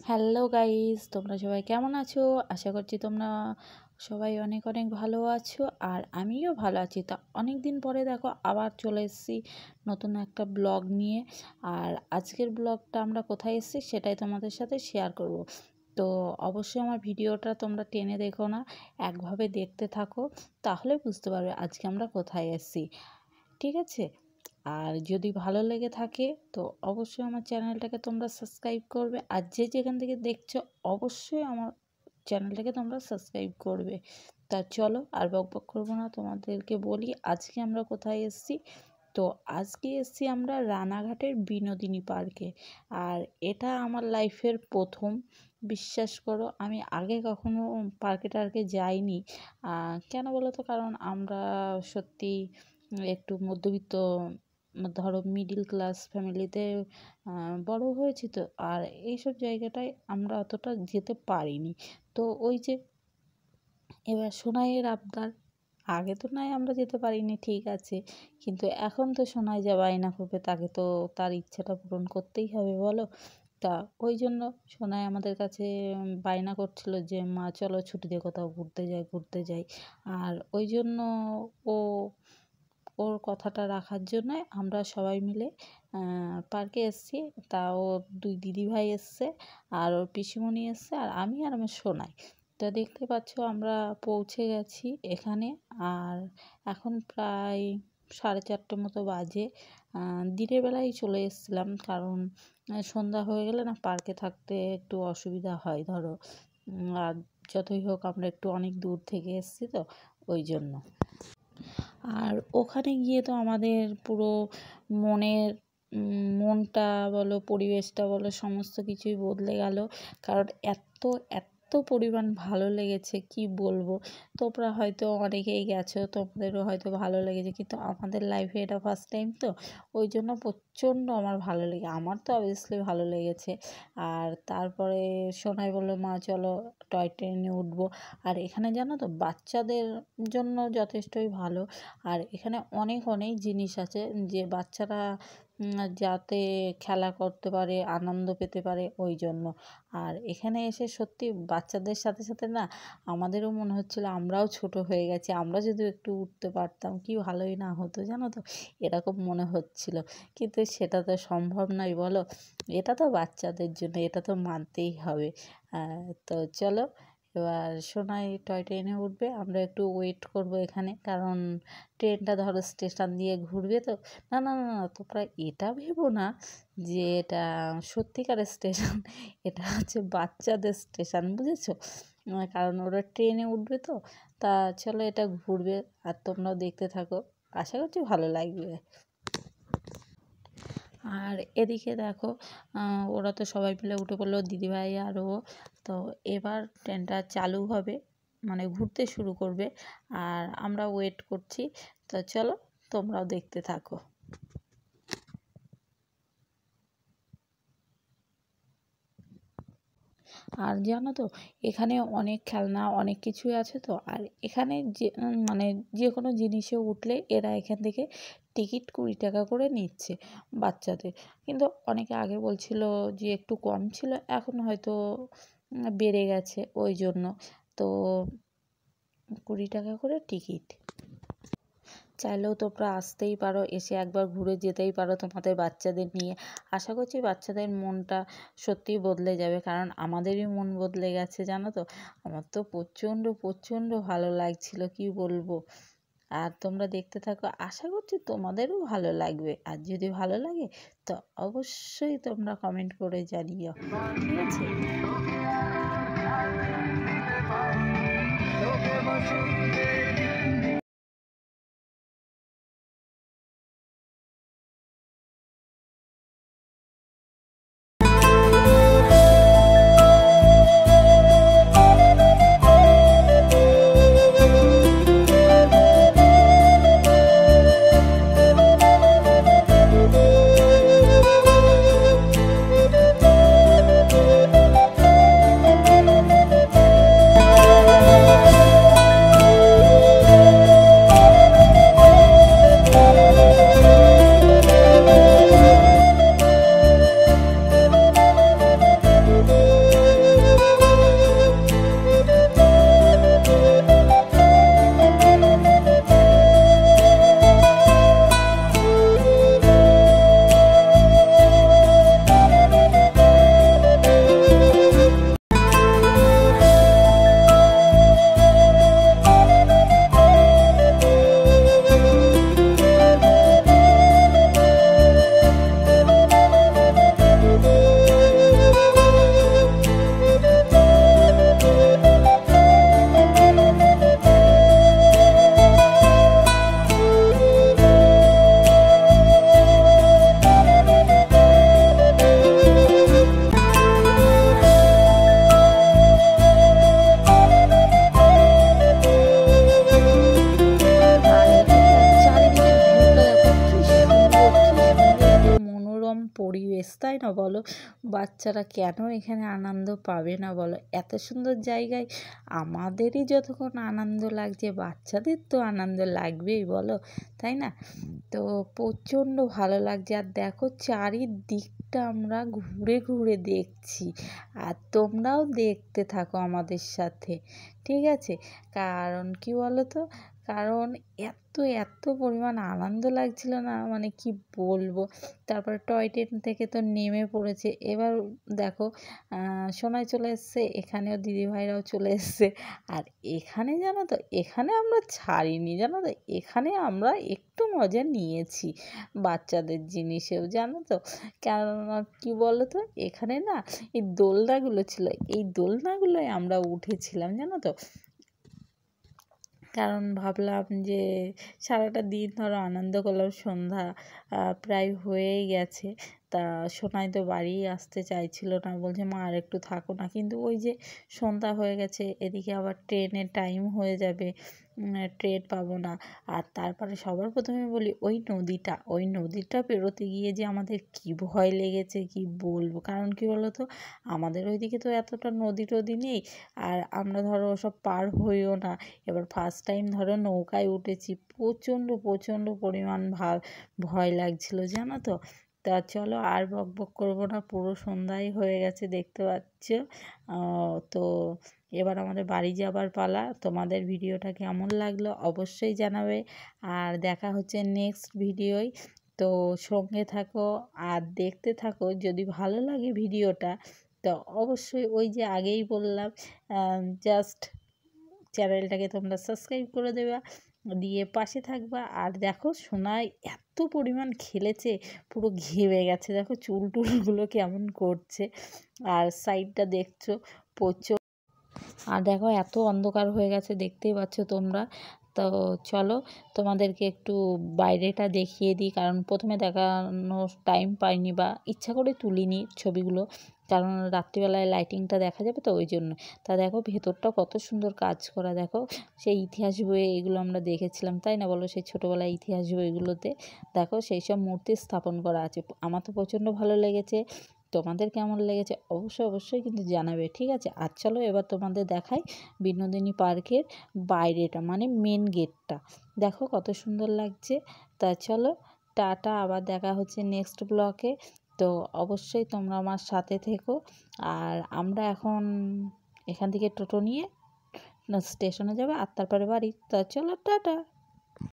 Hello guys, তোমরা সবাই কেমন আছো? আশা করছি তোমরা সবাই অনেক অনেক ভালো আছো। আর আমিও ভালো আছি। তা অনেক দিন পরে দেখো আবার চলে এসেছি নতুন একটা ব্লগ নিয়ে। আর আজকের ব্লগটা আমরা কোথায় এসেছি সেটাই তোমাদের সাথে শেয়ার করব। তো অবশ্যই আমার ভিডিওটা তোমরা টেনে দেখো না, একভাবে দেখতে থাকো, তাহলে বুঝতে পারবে আজকে আমরা কোথায় এসেছি। ঠিক আছে? আর যদি ভালো লেগে থাকে তো অবশ্যই আমার চ্যানেলটাকে তোমরা সাবস্ক্রাইব করবে। আর যে যেখান থেকে দেখছো অবশ্যই আমার চ্যানেলটাকে তোমরা সাবস্ক্রাইব করবে। তা চলো আর বকবক করবো না, তোমাদেরকে বলি আজকে আমরা কোথায় এসেছি। তো আজকে এসেছি আমরা রানাঘাটের বিনোদিনী পার্কে। আর এটা আমার লাইফের প্রথম, বিশ্বাস করো আমি আগে কখনো পার্কে টার্কে যাইনি। কেন বলো তো, কারণ আমরা সত্যি একটু মধ্যবিত্ত, ধরো মিডিল ক্লাস ফ্যামিলিতে বড় হয়েছি। তো আর এইসব জায়গাটায় আমরা অতটা যেতে পারিনি। তো ওই যে এবার সোনাইয়ের আবদার, আগে তো নয় আমরা যেতে পারিনি, ঠিক আছে, কিন্তু এখন তো সোনাই যা বায়না করবে তাকে তো তার ইচ্ছাটা পূরণ করতেই হবে বলো। তা ওই জন্য সোনাই আমাদের কাছে বায়না করছিল যে মা চলো ছুটিতে কোথাও ঘুরতে যাই ঘুরতে যাই। আর ওই জন্য ও ওর কথাটা রাখার জন্য আমরা সবাই মিলে পার্কে এসেছি। তা ওর দুই দিদিভাই এসছে, আর ওর পিসিমণি এসছে, আর আমি আর আমার সোনাই। তা দেখতে পাচ্ছ আমরা পৌঁছে গেছি এখানে। আর এখন প্রায় 4:30 মতো বাজে। দিনের বেলায় চলে এসেছিলাম, কারণ সন্ধ্যা হয়ে গেলে না পার্কে থাকতে একটু অসুবিধা হয় ধরো। আর যতই হোক আমরা একটু অনেক দূর থেকে এসেছি তো ওই জন্য। আর ওখানে গিয়ে তো আমাদের পুরো মনের মনটা বলো, পরিবেশটা বলো, সমস্ত কিছুই বদলে গেল। কারণ এত এত পরিমাণ ভালো লেগেছে কি বলবো। তোমরা হয়তো অনেকেই গেছো, তোমাদেরও হয়তো ভালো লেগেছে, কিন্তু আমাদের লাইফে এটা ফার্স্ট টাইম তো ওই জন্য প্রচণ্ড আমার ভালো লেগে, আমার তো অবভিয়াসলি ভালো লেগেছে। আর তারপরে সোনাই বললো মা চলো টয় ট্রেনে উঠবো। আর এখানে জানো তো বাচ্চাদের জন্য যথেষ্টই ভালো। আর এখানে অনেক অনেক জিনিস আছে যে বাচ্চারা যাতে খেলা করতে পারে, আনন্দ পেতে পারে ওই জন্য। আর এখানে এসে সত্যি বাচ্চাদের সাথে সাথে না আমাদেরও মনে হচ্ছিলো আমরাও ছোট হয়ে গেছি, আমরা যদি একটু উঠতে পারতাম কি ভালোই না হতো জানো তো, এরকম মনে হচ্ছিল। কিন্তু সেটা তো সম্ভব নয় বলো, এটা তো বাচ্চাদের জন্য, এটা তো মানতেই হবে। তো চলো এবার সোনাই টয় ট্রেনে উঠবে, আমরা একটু ওয়েট করব এখানে, কারণ ট্রেনটা ধরো স্টেশন দিয়ে ঘুরবে তো। না না না না, তোমরা এটা ভেবো না যে এটা সত্যিকারের স্টেশন, এটা হচ্ছে বাচ্চাদের স্টেশন, বুঝেছো? কারণ ওরা ট্রেনে উঠবে তো। তা চলো এটা ঘুরবে আর তোমরাও দেখতে থাকো, আশা করছি ভালো লাগবে। আর এদিকে দেখো ওরা তো সবাই মিলে উঠে পড়লো, দিদিভাই আর ও। তো এবার ট্রেনটা চালু হবে, মানে ঘুরতে শুরু করবে, আর আমরা ওয়েট করছি। তো চলো তোমরাও দেখতে থাকো। আর জানো তো এখানে অনেক খেলনা অনেক কিছুই আছে তো। আর এখানে যে মানে যে কোনো জিনিসে উঠলে এরা এখান থেকে টিকিট 20 টাকা করে নিচ্ছে বাচ্চাদের। কিন্তু অনেকে আগে বলছিল যে একটু কম ছিল, এখন হয়তো বেড়ে গেছে ওই জন্য। তো 20 টাকা করে টিকিট। চাইলেও তোমরা আসতেই পারো, এসে একবার ঘুরে যেতেই পারো তোমাদের বাচ্চাদের নিয়ে। আশা করছি বাচ্চাদের মনটা সত্যিই বদলে যাবে, কারণ আমাদেরই মন বদলে গেছে জানো তো। আমার তো প্রচণ্ড প্রচণ্ড ভালো লাগছিল কি বলবো। আর তোমরা দেখতে থাকো, আশা করছি তোমাদেরও ভালো লাগবে। আর যদি ভালো লাগে তো অবশ্যই তোমরা কমেন্ট করে জানিও, ঠিক আছে? বাচ্চারা কেন এখানে আনন্দ পাবে না বলো? এত সুন্দর জায়গায় আমাদেরই যতক্ষণ আনন্দ লাগছে বাচ্চাদের তো আনন্দ লাগবেই বলো, তাই না? তো প্রচণ্ড ভালো লাগছে। আর দেখো চারিদিকটা আমরা ঘুরে ঘুরে দেখছি, আর তোমরাও দেখতে থাকো আমাদের সাথে, ঠিক আছে? কারণ কি বলো তো, কারণ এত পরিমাণ আনন্দ লাগছিল না, মানে কি বলবো। তারপরে টয় ট্রেন থেকে তো নেমে পড়েছে। এবার দেখো সোনাই চলে এসছে, এখানেও দিদিভাইরাও চলে এসছে। আর এখানে জানো তো, এখানে আমরা ছাড়িনি জানো তো, এখানে আমরা একটু মজা নিয়েছি বাচ্চাদের জিনিসেও, জানো তো। কারণ কি বলো তো, এখানে না এই দোলনাগুলো ছিল, এই দোলনাগুলোয় আমরা উঠেছিলাম জানো তো। কারণ ভাবলাম যে সারাটা দিন ধরো আনন্দ করলাম, সন্ধ্যা প্রায় হয়েই গেছে। তা সোনাই তো বাড়ি আসতে চাইছিল না, বলছে মা আর একটু থাকো না। কিন্তু ওই যে সন্ধ্যা হয়ে গেছে, এদিকে আবার ট্রেনের টাইম হয়ে যাবে, ট্রেন পাবো না। আর তারপরে সবার প্রথমে বলি ওই নদীটা পেরোতে গিয়ে যে আমাদের কী ভয় লেগেছে কি বলবো। কারণ কি বলো তো, আমাদের ওইদিকে তো এতটা নদী টদী নেই, আর আমরা ধরো ওসব পার হইও না। এবার ফার্স্ট টাইম ধরো নৌকায় উঠেছি, প্রচণ্ড পরিমাণ ভয় লাগছিল জানো তো। তা চলো আর বকবক করবো না, পুরো সন্ধ্যাই হয়ে গেছে দেখতে পাচ্ছ। তো এবার আমাদের বাড়ি যাবার পালা। তোমাদের ভিডিওটা কেমন লাগলো অবশ্যই জানাবে, আর দেখা হচ্ছে নেক্সট ভিডিওয়। তো সঙ্গে থাকো আর দেখতে থাকো, যদি ভালো লাগে ভিডিওটা তো অবশ্যই ওই যে আগেই বললাম, জাস্ট চ্যানেলটাকে তোমরা সাবস্ক্রাইব করে দেবা, দিয়ে পাশে থাকবা। আর দেখো সোনাই এত পরিমাণ খেলেছে, পুরো ঘেমে গেছে, দেখো চুল টুলগুলো কেমন করছে। আর সাইডটা দেখছো প্রচুর। আর দেখো এত অন্ধকার হয়ে গেছে, দেখতেই পাচ্ছ তোমরা। তো চলো তোমাদেরকে একটু বাইরেটা দেখিয়ে দিই, কারণ প্রথমে দেখানোর টাইম পাইনি বা ইচ্ছা করে তুলিনি ছবিগুলো, কারণ রাত্রিবেলায় লাইটিংটা দেখা যাবে তো ওই জন্য। তা দেখো ভেতরটা কত সুন্দর কাজ করা, দেখো সেই ইতিহাস বইয়ে এগুলো আমরা দেখেছিলাম, তাই না বলো? সেই ছোটোবেলায় ইতিহাস বইগুলোতে দেখো সেই সব মূর্তি স্থাপন করা আছে। আমার তো প্রচণ্ড ভালো লেগেছে, তোমাদের কেমন লেগেছে অবশ্যই কিন্তু জানাবে, ঠিক আছে? আর চলো এবার তোমাদের দেখাই বিনোদিনী পার্কের বাইরেটা, মানে মেন গেটটা। দেখো কত সুন্দর লাগছে। তা চলো টাটা, আবার দেখা হচ্ছে নেক্সট ব্লকে। তো অবশ্যই তোমরা আমার সাথে থেকো। আর আমরা এখন এখান থেকে টোটো নিয়ে স্টেশনে যাবো, আর তারপরে বাড়ি। তা চলো টাটা।